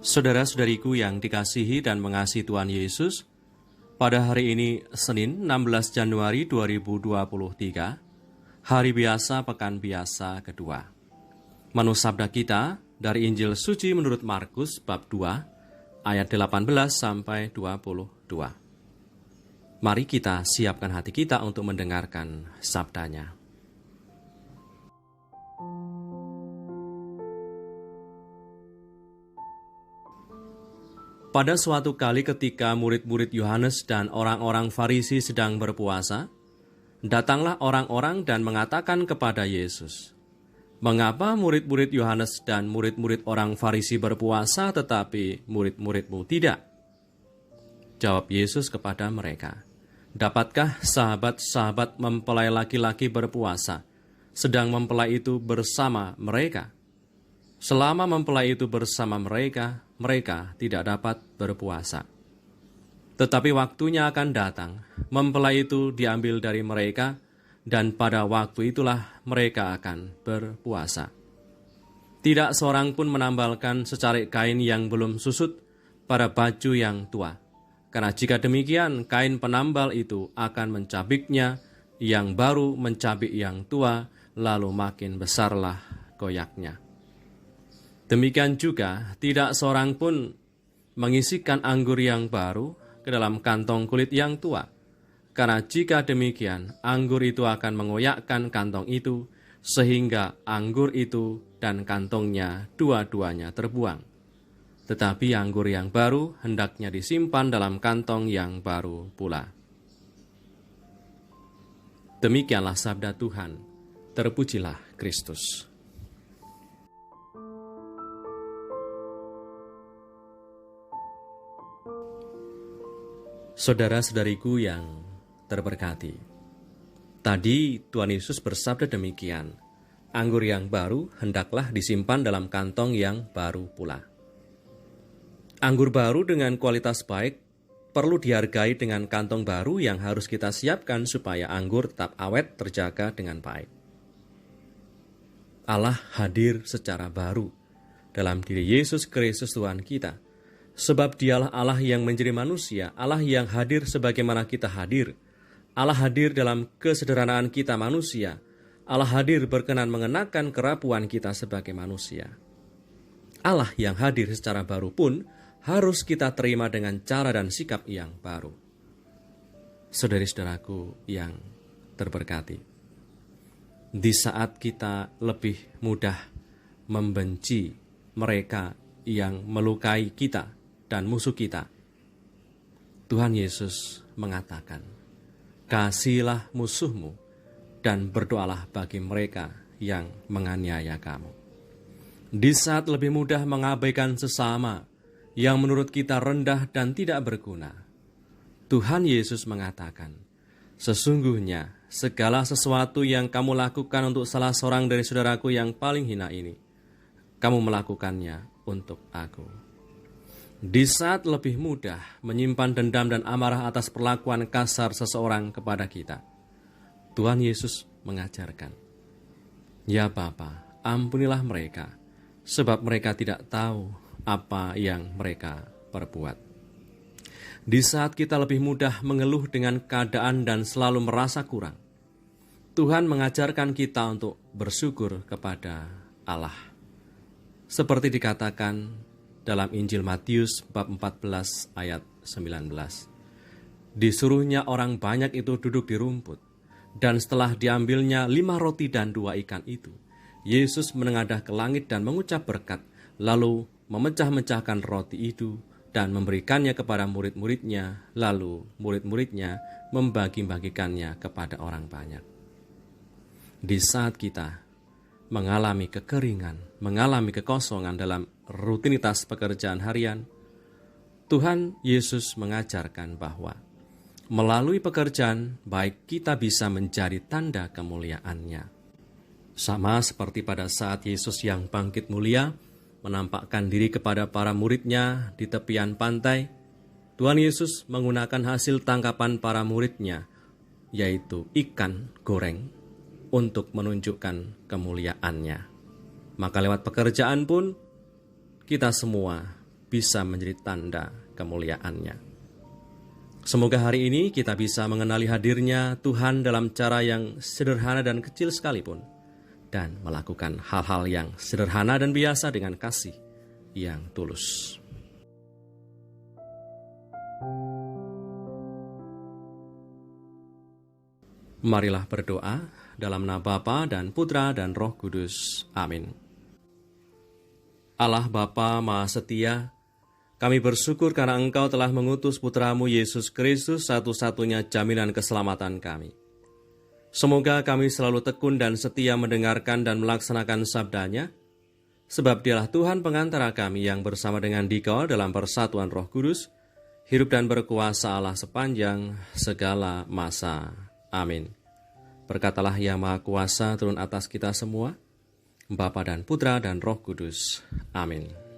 Saudara-saudariku yang dikasihi dan mengasihi Tuhan Yesus, pada hari ini Senin 16 Januari 2023, hari biasa pekan biasa kedua. Menu sabda kita dari Injil Suci menurut Markus bab 2 ayat 18 sampai 22. Mari kita siapkan hati kita untuk mendengarkan sabdanya. Pada suatu kali ketika murid-murid Yohanes dan orang-orang Farisi sedang berpuasa, datanglah orang-orang dan mengatakan kepada Yesus, "Mengapa murid-murid Yohanes dan murid-murid orang Farisi berpuasa tetapi murid-muridmu tidak?" Jawab Yesus kepada mereka, "Dapatkah sahabat-sahabat mempelai laki-laki berpuasa, sedang mempelai itu bersama mereka? Selama mempelai itu bersama mereka, mereka tidak dapat berpuasa. Tetapi waktunya akan datang, mempelai itu diambil dari mereka, dan pada waktu itulah mereka akan berpuasa. Tidak seorang pun menambalkan secarik kain yang belum susut pada baju yang tua. Karena jika demikian, kain penambal itu akan mencabiknya, yang baru mencabik yang tua, lalu makin besarlah koyaknya. Demikian juga, tidak seorang pun mengisikan anggur yang baru ke dalam kantong kulit yang tua. Karena jika demikian, anggur itu akan mengoyakkan kantong itu, sehingga anggur itu dan kantongnya dua-duanya terbuang. Tetapi anggur yang baru hendaknya disimpan dalam kantong yang baru pula." Demikianlah sabda Tuhan. Terpujilah Kristus. Saudara-saudariku yang terberkati, tadi Tuhan Yesus bersabda demikian, anggur yang baru hendaklah disimpan dalam kantong yang baru pula. Anggur baru dengan kualitas baik perlu dihargai dengan kantong baru yang harus kita siapkan supaya anggur tetap awet terjaga dengan baik. Allah hadir secara baru dalam diri Yesus Kristus Tuhan kita. Sebab dialah Allah yang menjadi manusia, Allah yang hadir sebagaimana kita hadir. Allah hadir dalam kesederhanaan kita manusia. Allah hadir berkenan mengenakan kerapuan kita sebagai manusia. Allah yang hadir secara baru pun harus kita terima dengan cara dan sikap yang baru. Saudari-saudaraku yang terberkati, di saat kita lebih mudah membenci mereka yang melukai kita dan musuh kita, Tuhan Yesus mengatakan, "Kasihilah musuhmu dan berdoalah bagi mereka yang menganiaya kamu." Di saat lebih mudah mengabaikan sesama yang menurut kita rendah dan tidak berguna, Tuhan Yesus mengatakan, "Sesungguhnya segala sesuatu yang kamu lakukan untuk salah seorang dari saudaraku yang paling hina ini, kamu melakukannya untuk aku." Di saat lebih mudah menyimpan dendam dan amarah atas perlakuan kasar seseorang kepada kita, Tuhan Yesus mengajarkan, "Ya Bapa, ampunilah mereka, sebab mereka tidak tahu apa yang mereka perbuat." Di saat kita lebih mudah mengeluh dengan keadaan dan selalu merasa kurang, Tuhan mengajarkan kita untuk bersyukur kepada Allah. Seperti dikatakan dalam Injil Matius bab 14 ayat 19. Disuruhnya orang banyak itu duduk di rumput, dan setelah diambilnya 5 roti dan 2 ikan itu, Yesus menengadah ke langit dan mengucap berkat, lalu memecah-mecahkan roti itu dan memberikannya kepada murid-muridnya, lalu murid-muridnya membagi-bagikannya kepada orang banyak. Di saat kita mengalami kekeringan, mengalami kekosongan dalam rutinitas pekerjaan harian, Tuhan Yesus mengajarkan bahwa melalui pekerjaan baik kita bisa menjadi tanda kemuliaan-Nya. Sama seperti pada saat Yesus yang bangkit mulia menampakkan diri kepada para murid-Nya di tepian pantai, Tuhan Yesus menggunakan hasil tangkapan para murid-Nya, yaitu ikan goreng, untuk menunjukkan kemuliaan-Nya. Maka lewat pekerjaan pun kita semua bisa menjadi tanda kemuliaan-Nya. Semoga hari ini kita bisa mengenali hadirnya Tuhan dalam cara yang sederhana dan kecil sekalipun, dan melakukan hal-hal yang sederhana dan biasa dengan kasih yang tulus. Marilah berdoa dalam nama Bapa dan Putra dan Roh Kudus. Amin. Allah Bapa Maha Setia, kami bersyukur karena Engkau telah mengutus Putramu Yesus Kristus, satu-satunya jaminan keselamatan kami. Semoga kami selalu tekun dan setia mendengarkan dan melaksanakan sabda-Nya, sebab Dialah Tuhan pengantara kami yang bersama dengan Dikau dalam persatuan Roh Kudus, hidup dan berkuasa Allah sepanjang segala masa. Amin. Berkatalah Yang Maha Kuasa turun atas kita semua, Bapa dan Putra dan Roh Kudus. Amin.